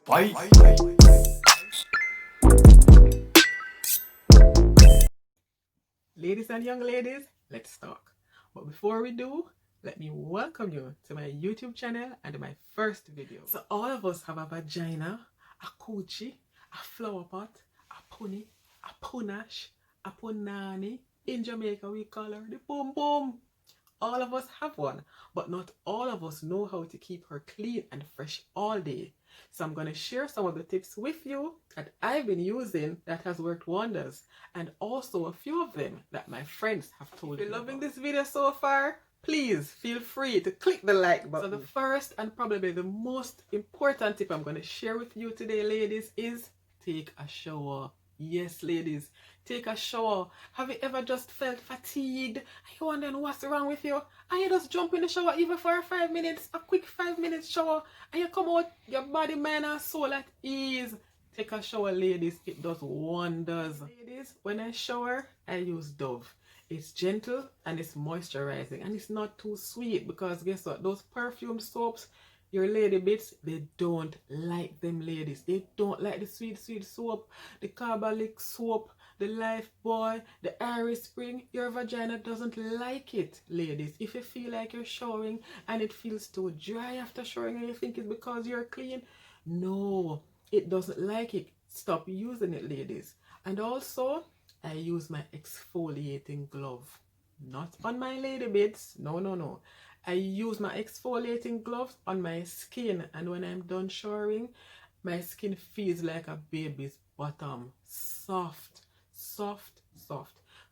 Bye. Ladies and young ladies, let's talk. But before we do, let me welcome you to my YouTube channel and my first video. So all of us have a vagina, a coochie, a flower pot, a punny, a punash, a punani. In Jamaica we call her the boom boom. All of us have one, but not all of us know how to keep her clean and fresh all day. So I'm going to share some of the tips with you that I've been using that has worked wonders, and also a few of them that my friends have told me. If you're loving this video so far, please feel free to click the like button. So the first and probably the most important tip I'm going to share with you today, ladies, is take a shower. Yes, ladies, take a shower. Have you ever just felt fatigued? Are you wondering what's wrong with you? And you just jump in the shower even for 5 minutes, a quick 5 minute shower, and you come out your body, mind, and soul at ease. Take a shower, ladies. It does wonders. Ladies, when I shower, I use Dove. It's gentle and it's moisturizing, and it's not too sweet, because guess what? Those perfume soaps, your lady bits, they don't like them, ladies. They don't like the sweet soap, the carbolic soap, the Life Boy, the Iris Spring. Your vagina doesn't like it, ladies. If you feel like you're showering and it feels too dry after showering and you think it's because you're clean, no, it doesn't like it. Stop using it, ladies. And also, I use my exfoliating glove. Not on my lady bits. No. I use my exfoliating gloves on my skin, and when I'm done showering, my skin feels like a baby's bottom. Soft.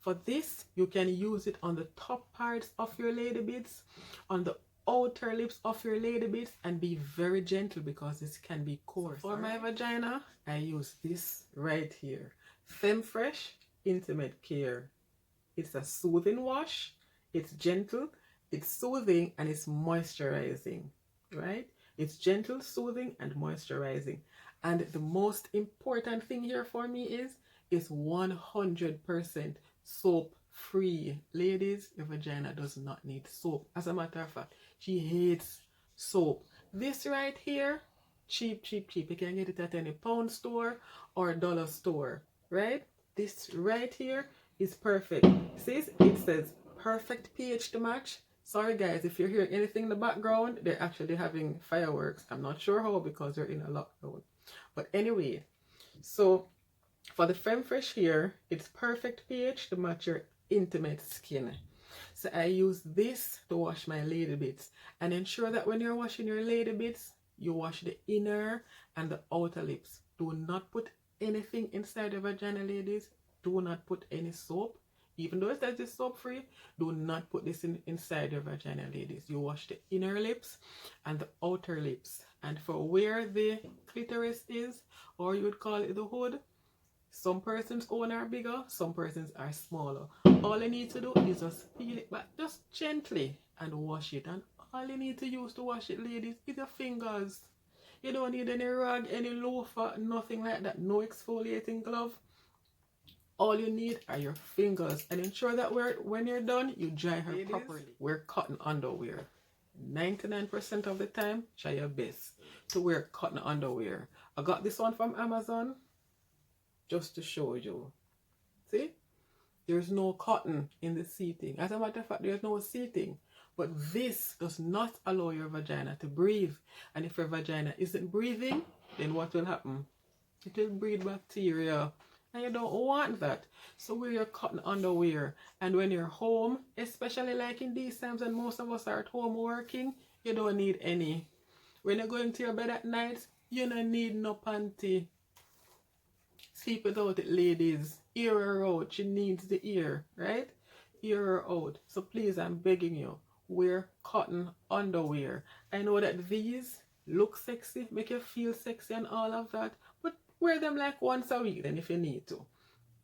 For this, you can use it on the top parts of your lady bits, on the outer lips of your lady bits, and be very gentle because this can be coarse. For my vagina, I use this right here. Femfresh Intimate Care. It's a soothing wash. It's gentle, it's soothing, and it's moisturizing, right? It's gentle, soothing, and moisturizing. And the most important thing here for me is it's 100% soap free. Ladies, your vagina does not need soap. As a matter of fact, she hates soap. This right here, cheap. You can get it at any pound store or dollar store, right? This right here is perfect. See, it says perfect pH to match. Sorry guys, if you're hearing anything in the background, they're actually having fireworks. I'm not sure how, because they're in a lockdown. But anyway, so for the Femfresh here, it's perfect pH to match your intimate skin. So I use this to wash my lady bits, and ensure that when you're washing your lady bits, you wash the inner and the outer lips. Do not put anything inside your vagina, ladies. Do not put any soap. Even though it says it's soap free, do not put this inside your vagina, ladies. You wash the inner lips and the outer lips. And for where the clitoris is, or you would call it the hood, some persons' own are bigger, some persons are smaller. All you need to do is just peel it back just gently and wash it. And all you need to use to wash it, ladies, is your fingers. You don't need any rag, any loofah, nothing like that. No exfoliating glove. All you need are your fingers, and ensure that when you're done, you dry her properly. Wear cotton underwear. 99% of the time, try your best to wear cotton underwear. I got this one from Amazon just to show you. See? There's no cotton in the seating. As a matter of fact, there's no seating. But this does not allow your vagina to breathe. And if your vagina isn't breathing, then what will happen? It will breed bacteria. And you don't want that. So wear your cotton underwear. And when you're home, especially like in these times and most of us are at home working, you don't need any. When you're going to your bed at night, you don't need no panty. Sleep without it, ladies. Ear her out. She needs the ear, right? Ear her out. So please, I'm begging you, wear cotton underwear. I know that these look sexy, make you feel sexy and all of that, but wear them like once a week then if you need to.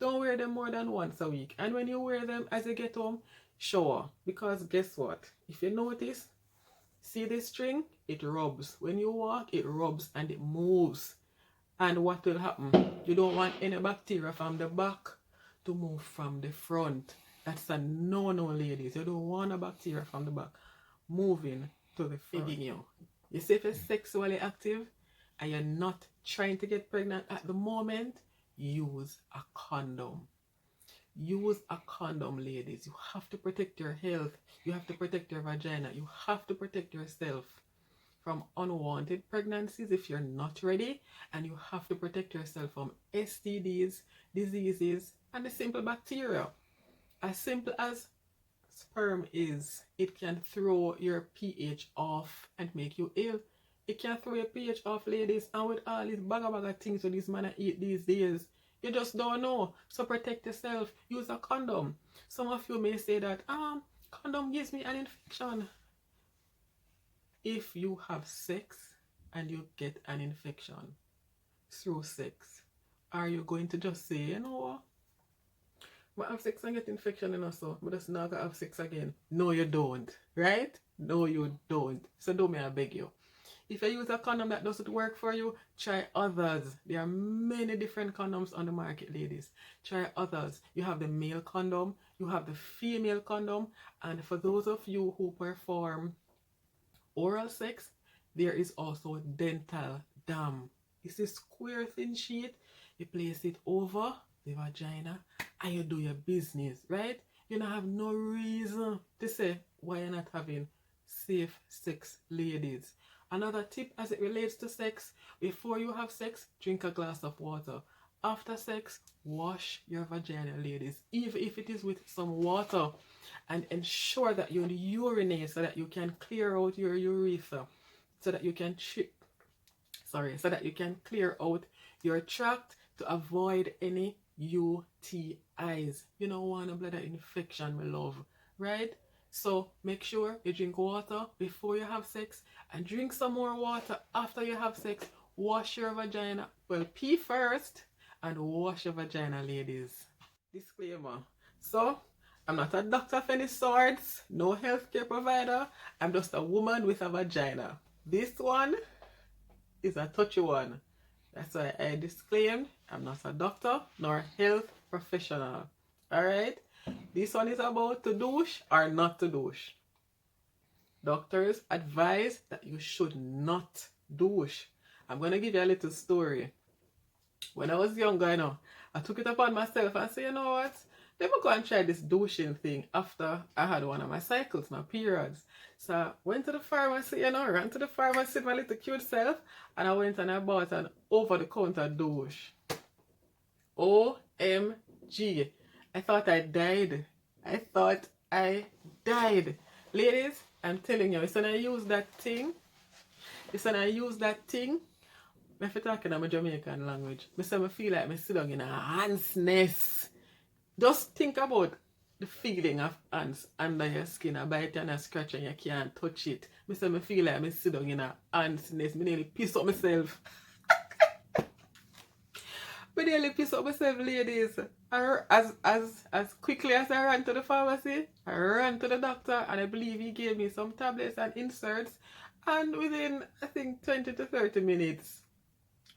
Don't wear them more than once a week. And when you wear them as you get home, shower. Because guess what? If you notice, see this string? It rubs. When you walk, it rubs and it moves. And what will happen? You don't want any bacteria from the back to move from the front. That's a no-no, ladies. You don't want a bacteria from the back moving to the front. You see, if you're sexually active and you're not trying to get pregnant at the moment, use a condom. Use a condom, ladies. You have to protect your health. You have to protect your vagina. You have to protect yourself from unwanted pregnancies if you're not ready, and you have to protect yourself from STDs, diseases, and the simple bacteria. As simple as sperm is, it can throw your pH off and make you ill. It can throw your pH off, ladies, and with all these bag things that these men eat these days, you just don't know. So protect yourself. Use a condom. Some of you may say that, condom gives me an infection. If you have sex and you get an infection through sex, are you going to just say, you know what, I have sex and get infection and so but just not gonna have sex again? No, you don't, right? No, you don't. So do me, I beg you. If you use a condom that doesn't work for you, try others. There are many different condoms on the market, ladies. Try others. You have the male condom, you have the female condom, and for those of you who perform oral sex, there is also dental dam. It's a square thin sheet. You place it over the vagina and you do your business, right? You don't have no reason to say why you're not having safe sex, ladies. Another tip as it relates to sex: before you have sex, drink a glass of water. After sex, wash your vagina, ladies, even if it is with some water, and ensure that you urinate so that you can clear out your urethra, so that you can clear out your tract to avoid any UTIs. You don't want a bladder infection, my love, right? So make sure you drink water before you have sex and drink some more water after you have sex. Wash your vagina. Well, pee first and wash your vagina, ladies. Disclaimer. So, I'm not a doctor of any sorts, no healthcare provider. I'm just a woman with a vagina. This one is a touchy one. That's why I disclaimed I'm not a doctor nor health professional. Alright? This one is about to douche or not to douche. Doctors advise that you should not douche. I'm going to give you a little story. When I was younger, I took it upon myself and said, you know what? Let me go and try this douching thing after I had one of my cycles, my periods. So I went to the pharmacy, ran to the pharmacy, my little cute self, and I went and I bought an over-the-counter douche. OMG. I thought I died. Ladies, I'm telling you, it's when I use that thing, if you're talking in my Jamaican language, I feel like I sit down in a ant's nest. Just think about the feeling of ants under your skin. I bite and I scratch and you can't touch it. I feel like I sit down in a ant's nest. I nearly piss up myself. Ladies. As quickly as I ran to the pharmacy, I ran to the doctor, and I believe he gave me some tablets and inserts, and within, I think, 20 to 30 minutes,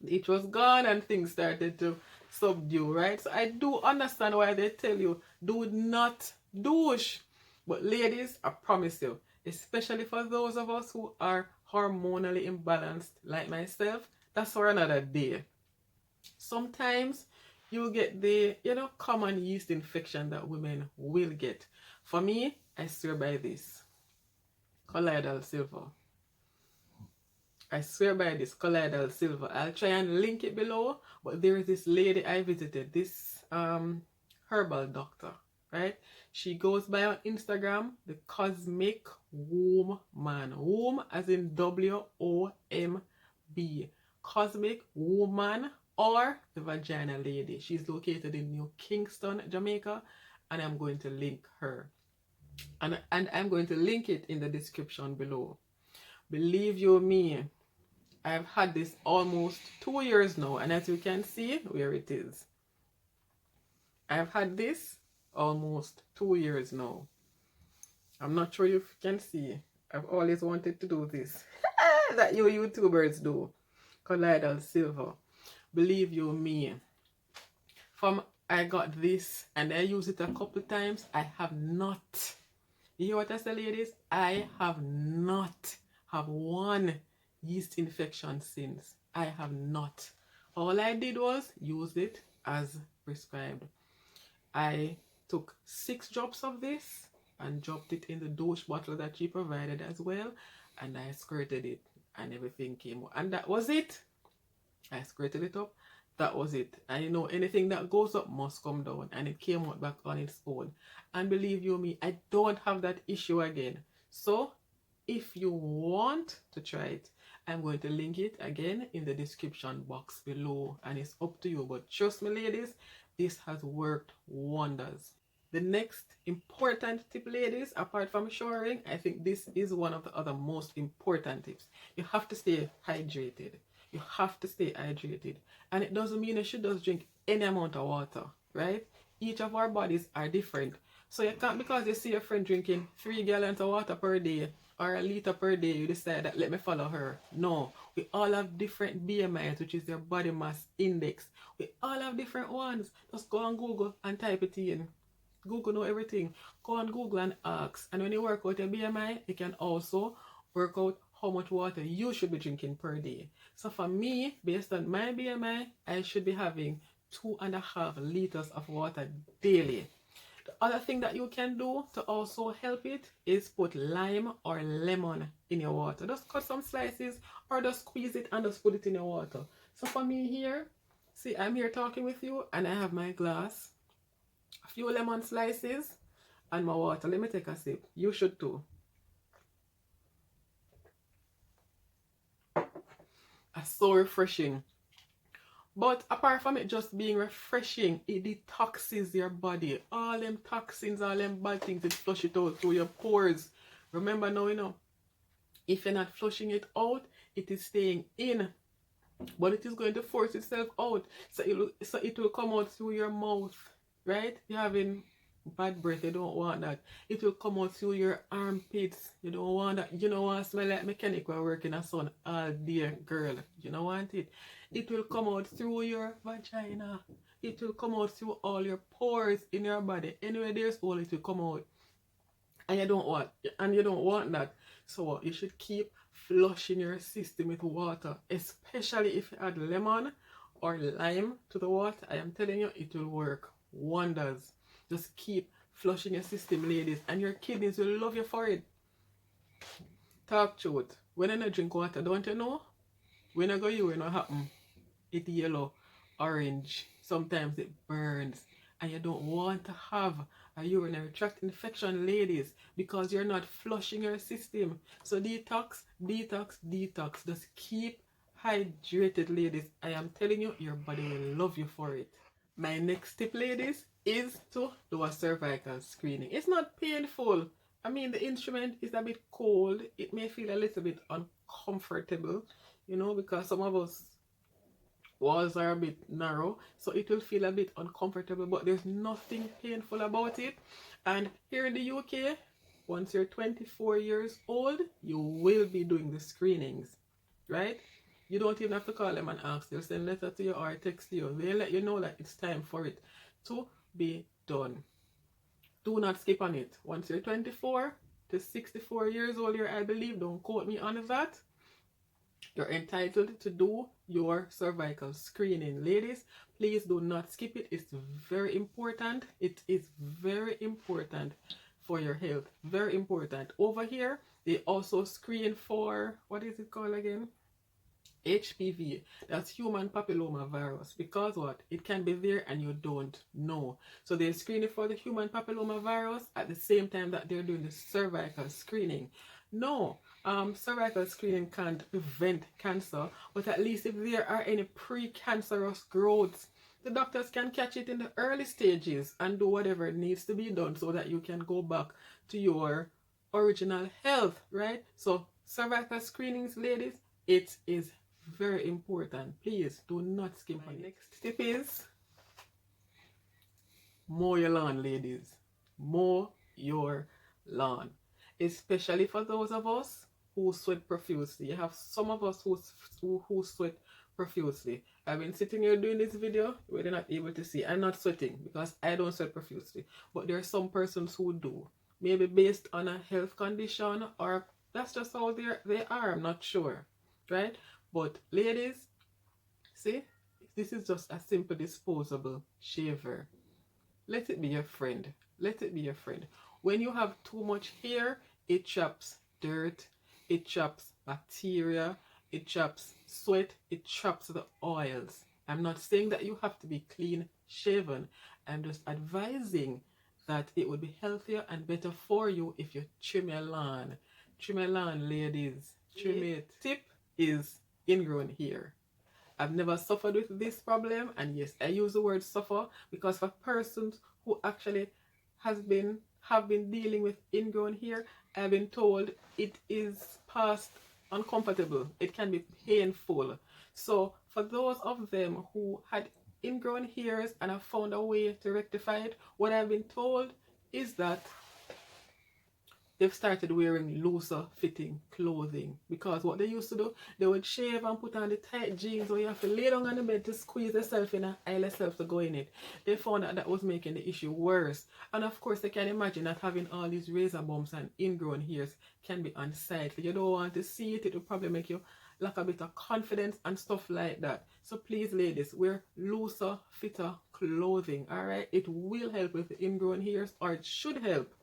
it was gone and things started to subdue, right? So I do understand why they tell you, do not douche. But ladies, I promise you, especially for those of us who are hormonally imbalanced, like myself, that's for another day. Sometimes you get the, common yeast infection that women will get. For me, I swear by this. Colloidal silver. I swear by this colloidal silver. I'll try and link it below, but there is this lady I visited, this herbal doctor, right? She goes by on Instagram, the Cosmic Womb Man. Womb as in WOMB. Cosmic Woman, or the Vagina Lady. She's located in New Kingston, Jamaica, and I'm going to link her. And I'm going to link it in the description below. Believe you me, I've had this almost 2 years now, and as you can see, where it is. I've had this almost 2 years now. I'm not sure if you can see. I've always wanted to do this. That you YouTubers do. Colloidal silver. Believe you me. I got this and I used it a couple times. I have not. You hear what I say, ladies? I have not have one yeast infection since. I have not. All I did was use it as prescribed. I took 6 drops of this and dropped it in the Douche bottle that she provided as well, and I squirted it and everything came out. And that was it. I squirted it up. That was it. And you know, anything that goes up must come down, and it came out back on its own. And believe you me, I don't have that issue again. So if you want to try it, I'm going to link it again in the description box below, and it's up to you. But trust me ladies, this has worked wonders. The next important tip, ladies, apart from showering, I think this is one of the other most important tips. You have to stay hydrated. You have to stay hydrated. And it doesn't mean you should just drink any amount of water, right? Each of our bodies are different. So you can't, because you see your friend drinking 3 gallons of water per day or a liter per day, you decide that let me follow her. No, we all have different BMIs, which is your body mass index. We all have different ones. Just go on Google and type it in. Google know everything. Go on Google and ask. And when you work out your BMI, you can also work out how much water you should be drinking per day. So for me, based on my BMI, I should be having 2.5 liters of water daily. The other thing that you can do to also help it is put lime or lemon in your water. Just cut some slices or just squeeze it and just put it in your water. So for me here, see, I'm here talking with you and I have my glass, a few lemon slices and my water. Let me take a sip. You should too. It's so refreshing. But apart from it just being refreshing, it detoxes your body. All them toxins, all them bad things, it flush it out through your pores. Remember now, you know, if you're not flushing it out, it is staying in. But it is going to force itself out. So it will come out through your mouth, right? You're having bad breath, you don't want that. It will come out through your armpits. You don't want that. You don't want to smell like mechanic while working in the sun all day, girl. You don't want it. It will come out through your vagina. It will come out through all your pores in your body. Anywhere there's hole, it will come out. And you don't want that. So you should keep flushing your system with water, especially if you add lemon or lime to the water. I am telling you, it will work wonders. Just keep flushing your system, ladies, and your kidneys will love you for it. Talk truth. When you don't drink water, don't you know? When you go urine, what happen? It's yellow, orange. Sometimes it burns. And you don't want to have a urinary tract infection, ladies, because you're not flushing your system. So detox, detox, detox. Just keep hydrated, ladies. I am telling you, your body will love you for it. My next tip, ladies, is to do a cervical screening. It's not painful. I mean, the instrument is a bit cold. It may feel a little bit uncomfortable, you know, because some of us walls are a bit narrow, so it will feel a bit uncomfortable, but there's nothing painful about it. And here in the UK, once you're 24 years old, you will be doing the screenings, right? You don't even have to call them and ask. They'll send a letter to you or text you. They'll let you know that it's time for it to be done. Do not skip on it. Once you're 24 to 64 years old, I believe, don't quote me on that, you're entitled to do your cervical screening. Ladies, please do not skip it. It's very important. It is very important for your health. Very important. Over here, they also screen for, what is it called again? HPV. That's human papilloma virus. Because what? It can be there and you don't know. So they're screening for the human papilloma virus at the same time that they're doing the cervical screening. No, cervical screening can't prevent cancer, but at least if there are any precancerous growths, the doctors can catch it in the early stages and do whatever needs to be done so that you can go back to your original health, right? So cervical screenings, ladies, it is very important. Please do not skip on it. Next tip is mow your lawn, ladies. Mow your lawn. Especially for those of us who sweat profusely. You have some of us who sweat profusely. I've been sitting here doing this video where they're not able to see. I'm not sweating because I don't sweat profusely. But there are some persons who do. Maybe based on a health condition, or that's just how they are. I'm not sure. Right? But ladies, See, this is just a simple disposable shaver. Let it be your friend. Let it be your friend. When you have too much hair, it traps dirt, it traps bacteria, it traps sweat, it traps the oils. I'm not saying that you have to be clean shaven. I'm just advising that it would be healthier and better for you if you trim your lawn. Trim your lawn, ladies. Trim it. Tip is ingrown hair. I've never suffered with this problem, and yes, I use the word suffer because for persons who actually have been dealing with ingrown hair, I've been told it is past uncomfortable. It can be painful. So for those of them who had ingrown hairs and have found a way to rectify it, what I've been told is that they've started wearing looser fitting clothing, because what they used to do, they would shave and put on the tight jeans where you have to lay down on the bed to squeeze yourself in and aisle yourself to go in it. They found that that was making the issue worse. And of course, they can imagine that having all these razor bumps and ingrown hairs can be unsightly. You don't want to see it. It will probably make you lack a bit of confidence and stuff like that. So please, ladies, wear looser, fitter clothing. All right, it will help with the ingrown hairs, or it should help.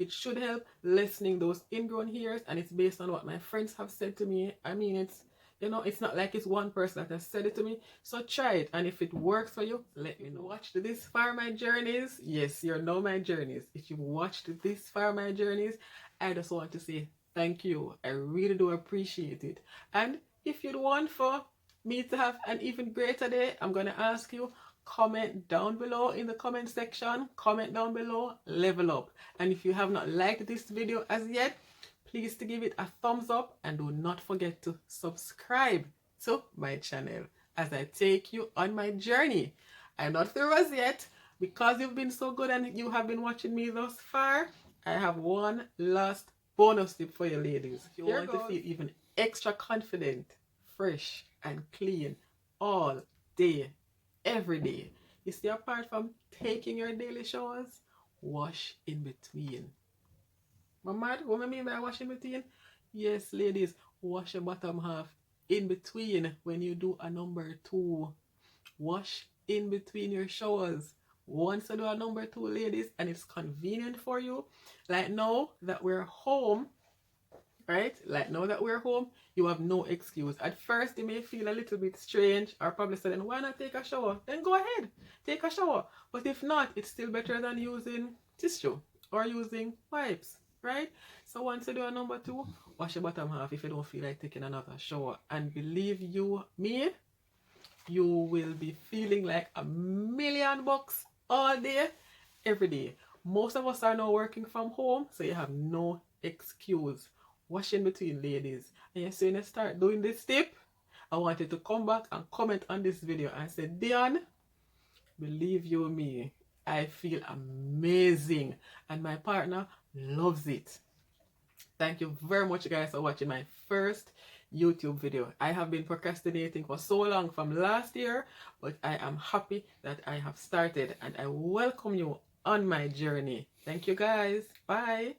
It should help lessening those ingrown hairs, and it's based on what my friends have said to me. I mean, it's, you know, it's not like it's one person that has said it to me. So try it, and if it works for you, let me know. Watched this far my journeys. Yes, you know my journeys. If you've watched this far my journeys, I just want to say thank you. I really do appreciate it. And if you'd want for me to have an even greater day, I'm going to ask you, comment down below in the comment section. Comment down below, level up. And if you have not liked this video as yet, please to give it a thumbs up, and do not forget to subscribe to my channel as I take you on my journey. I'm not through as yet. Because you've been so good and you have been watching me thus far, I have one last bonus tip for you, ladies. If you want to feel even extra confident, fresh and clean all day, every day, you see, apart from taking your daily showers, wash in between. Mad, what I mean by wash in between? Yes, ladies, wash your bottom half in between when you do a number 2. Wash in between your showers. Once you do a number 2, ladies, and it's convenient for you, like now that we're home, right? Like now that we're home, you have no excuse. At first, it may feel a little bit strange, or probably say, then why not take a shower? Then go ahead, take a shower. But if not, it's still better than using tissue or using wipes, right? So once you do a number 2, wash your bottom half if you don't feel like taking another shower. And believe you me, you will be feeling like $1,000,000 all day, every day. Most of us are now working from home, so you have no excuse. Wash in between, ladies. And you see, when you start doing this tip, I want you to come back and comment on this video and say, Dionne, believe you me, I feel amazing, and my partner loves it. Thank you very much, guys, for watching my first YouTube video. I have been procrastinating for so long from last year, but I am happy that I have started, and I welcome you on my journey. Thank you, guys. Bye.